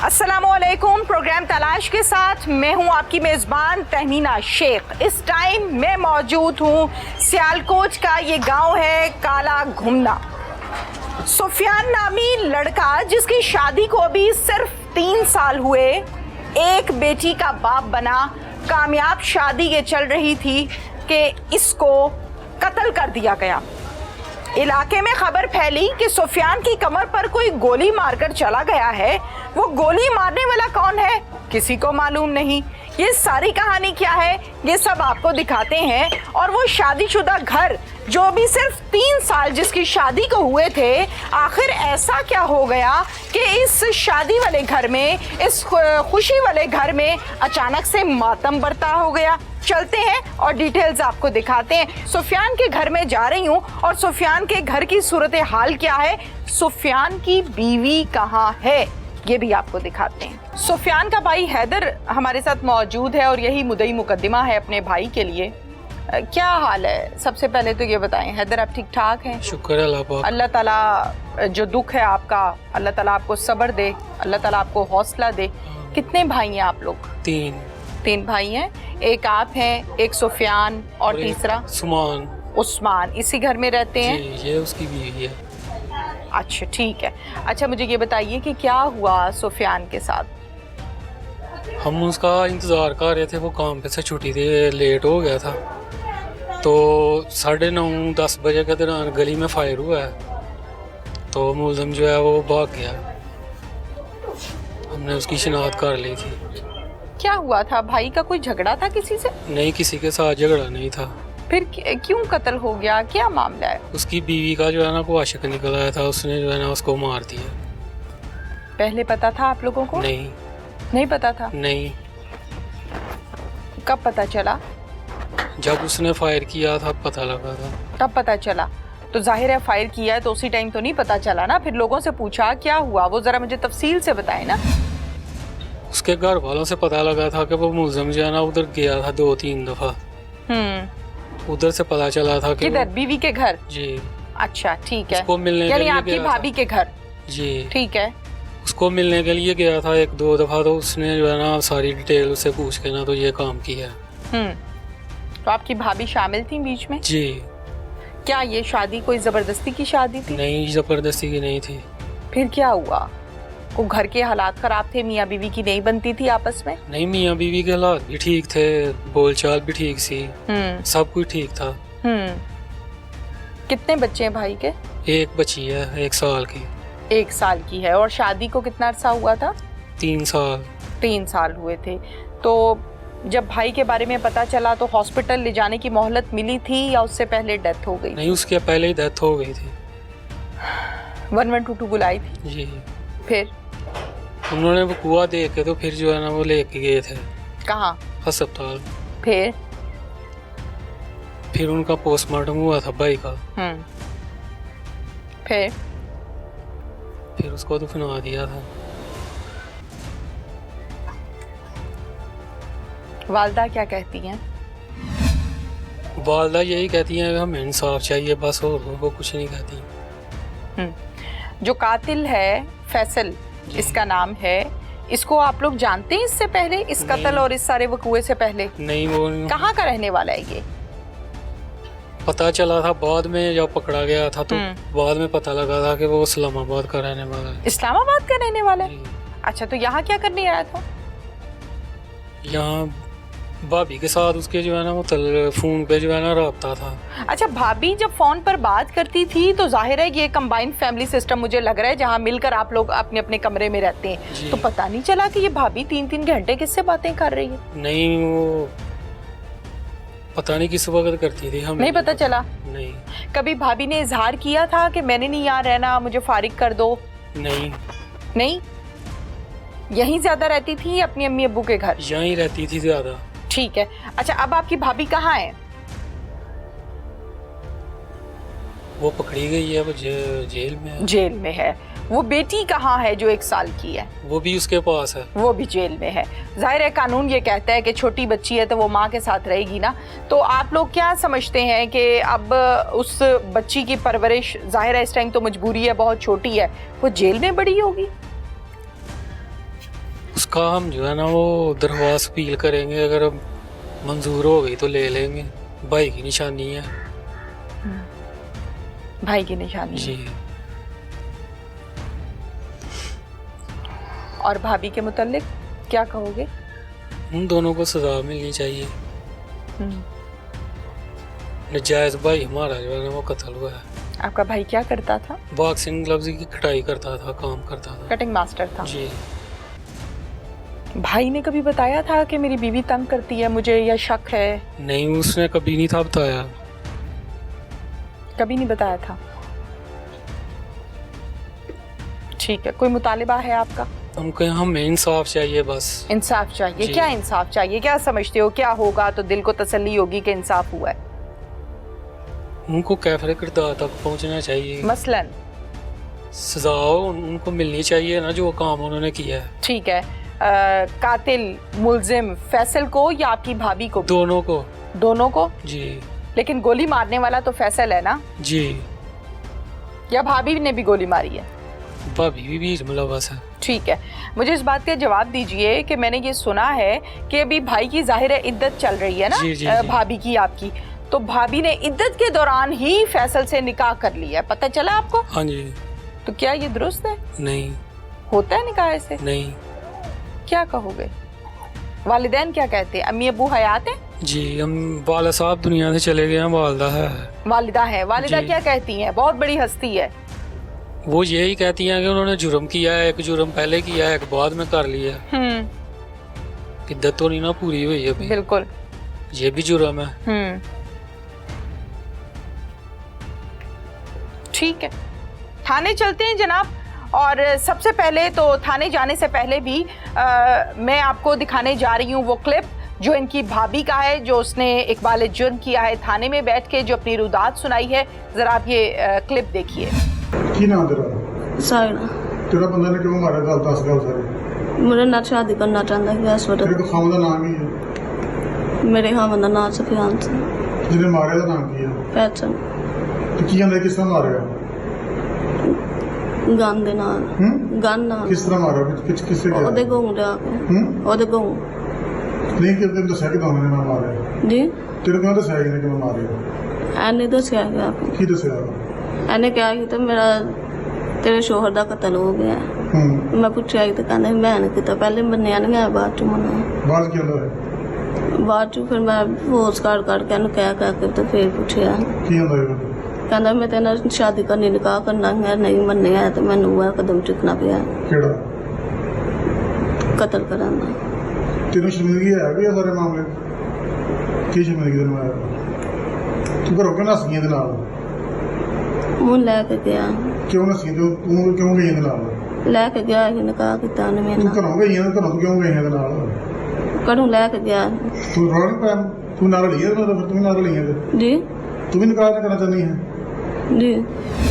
अस्सलामुअलैकुम। प्रोग्राम तलाश के साथ मैं हूं आपकी मेज़बान तहमीना शेख। इस टाइम मैं मौजूद हूं सियालकोट का ये गांव है काला घुमना। सुफियान नामी लड़का जिसकी शादी को अभी सिर्फ 3 साल हुए, एक बेटी का बाप बना, कामयाब शादी ये चल रही थी कि इसको कत्ल कर दिया गया। इलाके में खबर फैली कि सुफियान की कमर पर कोई गोली मारकर चला गया है। वो गोली मारने वाला कौन है किसी को मालूम नहीं। ये सारी कहानी क्या है ये सब आपको दिखाते हैं। और वो शादीशुदा घर जो भी सिर्फ 3 साल जिसकी शादी को हुए थे, आखिर ऐसा क्या हो गया कि इस शादी वाले घर में, इस खुशी वाले घर में अचानक से मातम बरता हो गया। चलते हैं और डिटेल्स आपको दिखाते हैं। सुफियान के घर में जा रही हूँ और सुफियान के घर की सूरत हाल क्या है, सुफियान की बीवी कहाँ है, ये भी आपको दिखाते हैं। सुफियान का भाई हैदर हमारे साथ मौजूद है और यही मुद्दई मुकद्दमा है अपने भाई के लिए। क्या हाल है? सबसे पहले तो ये बताएं हैदर, आप ठीक ठाक हैं? शुक्र है अल्लाह पाक। अल्लाह ताला जो दुख है आपका, अल्लाह ताला आपको सब्र दे, अल्लाह ताला आपको हौसला दे। कितने भाई हैं आप लोग? 3 भाई हैं। एक आप हैं, एक सुफियान और तीसरा उस्मान। इसी घर में रहते हैं? जी, ये उसकी बीवी है। अच्छा ठीक है। अच्छा मुझे ये बताइए कि क्या हुआ सुफियान के साथ? हम उसका इंतज़ार कर रहे थे, वो काम पे से छुट्टी थी, लेट हो गया था। तो 9:30-10 बजे के दौरान गली में फायर हुआ है, तो मुलज़िम जो है वो भाग गया। हमने उसकी शिनाख्त कर ली थी। क्या हुआ था? भाई का कोई झगड़ा था किसी से? नहीं, किसी के साथ झगड़ा नहीं था। फिर क्यों कत्ल हो गया? क्या मामला है? उसकी बीवी का जो है ना को आशिक निकल आया था, उसने जो है ना उसको मार दिया। पहले पता था आप लोगों को? नहीं पता था? नहीं। कब पता चला? जब उसने फायर किया था पता लगा था। तब पता चला? तो जाहिर है फायर किया है तो उसी टाइम तो नहीं पता चला ना। फिर लोगों से पूछा क्या हुआ, वो जरा मुझे तफसील से बताएं ना। उसके घर वालों से पता लगा था कि वो मुलज़िम जो है ना उधर गया था 2-3 दफा। उधर से पता चला था कि किधर? बीवी के घर? जी। अच्छा ठीक है। उसको मिलने यानी के लिए आपकी भाभी के घर? जी ठीक है। उसको मिलने के लिए गया था 1-2 दफा, तो उसने जो है ना सारी डिटेल उससे पूछ के ना तो ये काम किया। तो आपकी भाभी शामिल थी बीच में? जी। क्या ये शादी कोई जबरदस्ती की शादी थी? नहीं, जबरदस्ती की नहीं थी। फिर क्या हुआ? वो घर के हालात खराब थे, मियाँ बीवी की नहीं बनती थी आपस में? नहीं, मियाँ बीवी के हालात भी ठीक थे, बोलचाल भी ठीक सी, सब कुछ ठीक था। कितने बच्चे हैं भाई के? एक बच्ची है 1 साल की। 1 साल की है। और शादी को कितना अरसा हुआ था? 3 साल। 3 साल हुए थे। तो जब भाई के बारे में पता चला तो हॉस्पिटल ले जाने की मोहलत मिली थी या उससे पहले डेथ हो गई? नहीं, उसके पहले ही डेथ हो गई थी। 1122 बुलाई थी? जी। फिर उन्होंने वो कुआं देख के तो फिर जो है ना वो लेके गए थे। कहाँ? अस्पताल। फिर उनका पोस्टमार्टम हुआ था भाई का। फिर उसको दफना दिया था। वालदा क्या कहती हैं? वालदा यही कहती हैं कि हमें इंसाफ चाहिए बस, और वो कुछ नहीं कहती। जो कातिल है फैसल इसका नाम है, इसको आप लोग जानते हैं इससे पहले, इस कत्ल और इस सारे वकूए से पहले? नहीं। वो कहाँ का रहने वाला है ये? पता चला था बाद में, जब पकड़ा गया था तो बाद में पता लगा था कि वो इस्लामाबाद का रहने वाला है। इस्लामाबाद का रहने वाला है? अच्छा, तो यहाँ क्या करने आया था? यहाँ भाभी के साथ उसके जो है ना वो फोन पे जो है ना रब्ता था। अच्छा, भाभी जब फोन पर बात करती थी तो जाहिर है ये कंबाइंड फैमिली सिस्टम मुझे लग रहा है, जहाँ मिलकर आप लोग अपने अपने कमरे में रहते हैं। तो पता नहीं चला कि ये भाभी 3-3 घंटे किससे बातें कर रही है? नहीं, वो पता नहीं किस वक्त करती थी, हमें नहीं पता चला। नहीं। कभी भाभी ने इजहार किया था कि मैंने नहीं यहाँ रहना, मुझे फारिग कर दो? नहीं। यहीं ज्यादा रहती थी अपनी अम्मी अब्बू के घर? यहीं रहती थी ज्यादा। ठीक है। अच्छा, अब आपकी भाभी कहाँ है? वो पकड़ी गई है, वो जेल में है। जेल में है। वो बेटी कहाँ है जो 1 साल की है? वो भी उसके पास है। वो भी जेल में है। जाहिर है कानून ये कहता है कि छोटी बच्ची है तो वो माँ के साथ रहेगी ना। तो आप लोग क्या समझते हैं कि अब उस बच्ची की परवरिश, जाहिर है इस टाइम तो मजबूरी है, बहुत छोटी है, वो जेल में बड़ी होगी? उसका हम जो है ना वो दरख्वास्त अपील करेंगे, अगर मंजूर हो गई तो ले लेंगे। भाई की निशानी है भाई की निशानी है। जी। और भाभी के मुतालिक क्या कहोगे? उन दोनों को सजा मिलनी चाहिए। हम्म। नजायज भाई हमारा जो है ना वो कत्ल हुआ है। आपका भाई क्या करता था? बॉक्सिंग ग्लव्स की कटाई करता था, काम करता था। कटिंग मास्टर था जी। भाई ने कभी बताया था कि मेरी बीवी तंग करती है मुझे, या शक है? नहीं, उसने कभी नहीं था बताया। कभी नहीं बताया था। ठीक है, कोई मुतालिबा है आपका? हमको हमें इंसाफ चाहिए बस। इंसाफ चाहिए। जी। क्या इंसाफ चाहिए? क्या समझते हो क्या होगा तो दिल को तसल्ली होगी कि इंसाफ हुआ है? उनको कैफरे किरदार तक पहुंचना चाहिए। मसलन सजा उनको मिलनी चाहिए ना, जो काम उन्होंने किया है। ठीक है, कातिल मुलजिम फैसल को या आपकी भाभी को? दोनों को। दोनों को? जी। लेकिन गोली मारने वाला तो फैसल है ना? जी। या भाभी ने भी गोली मारी है? भाभी भी बीच मुलव्वस है। ठीक है, मुझे इस बात का जवाब दीजिए कि मैंने ये सुना है कि अभी भाई की जाहिर है इद्दत चल रही है ना? जी, जी, जी। भाभी की, आपकी, तो भाभी ने इद्दत के दौरान ही फैसल से निकाह कर लिया, पता चला आपको? हाँ जी। तो क्या ये दुरुस्त है? नहीं। होता है निकाह ऐसे? नहीं। क्या कहोगे? वालिदैन क्या कहते हैं? अम्मी अबू हयात है? जी, हम वाला साहब दुनिया से चले गए हैं, वालदा है। वालिदा है। वालिदा जी। क्या कहती हैं? बहुत बड़ी हस्ती है। वो यही कहती हैं कि उन्होंने जुर्म किया है, एक जुर्म पहले किया है, एक बाद में कर लिया। इद्दत तो नहीं ना पूरी हुई अभी। बिल्कुल। ये भी जुर्म है। ठीक है, थाने चलते हैं जनाब। और सबसे पहले तो थाने जाने से पहले भी मैं आपको दिखाने जा रही हूँ वो क्लिप जो इनकी भाभी का है, जो उसने इकबाल जुर्म किया है थाने में बैठ के, जो अपनी रुदात सुनाई है। जरा आप ये क्लिप देखिए। की नाम तेरा? साइना तेरा बंदा ने क्यों मारा? गल दस गल सारी। मेरे नाल शादी करना चाहता है इस तेरे वक्त। को खाम का नाम ही है? मेरे खामन का नाम सफियान से। जिन्हें मारे का नाम की है? पहचान तो की कहते किस तरह मारेगा? गन दे नाल। गन नाल। किस तरह मारा? किससे किया? ओदे गों दे आके। ओदे गों नहीं कि तेरे दसा कि दोनों ने ना मारे? जी तेरे को दसा कि मैं मारे? एने दसिया गया की दसिया? एने क्या कि मेरा तेरे शोहर का कत्ल हो गया। मैं पूछा तो कहते मैं नहीं किया, पहले मन्निया नहीं गया, बाद चो मना। बाद की है? बाद चो फिर मैं फोर्स कर के कह के तो फिर पूछा की है? कहता मैं तेना शादी करनी, निकाह करना है, नहीं मन्निया तो मैं कदम चुकना पिया। केड़ा? कत्ल कराना। तेन शर्मिंदगी है भी सारे मामले? की शर्मिंदगी तेन आया? तू घरों क्यों नस गई नाल? मुँह लैके गया। क्यों नसी? तू क्यों गई नाल? लैके गया ही निकाह किता ने मेरे तू नाल। घरों गई? घरों तू क्यों गई नाल? घरों लैके गया। तू रोल नहीं पाया? तू नाल ली है? फिर तू भी नाल ली है? जी तू भी निकाह करना चाहनी है? जी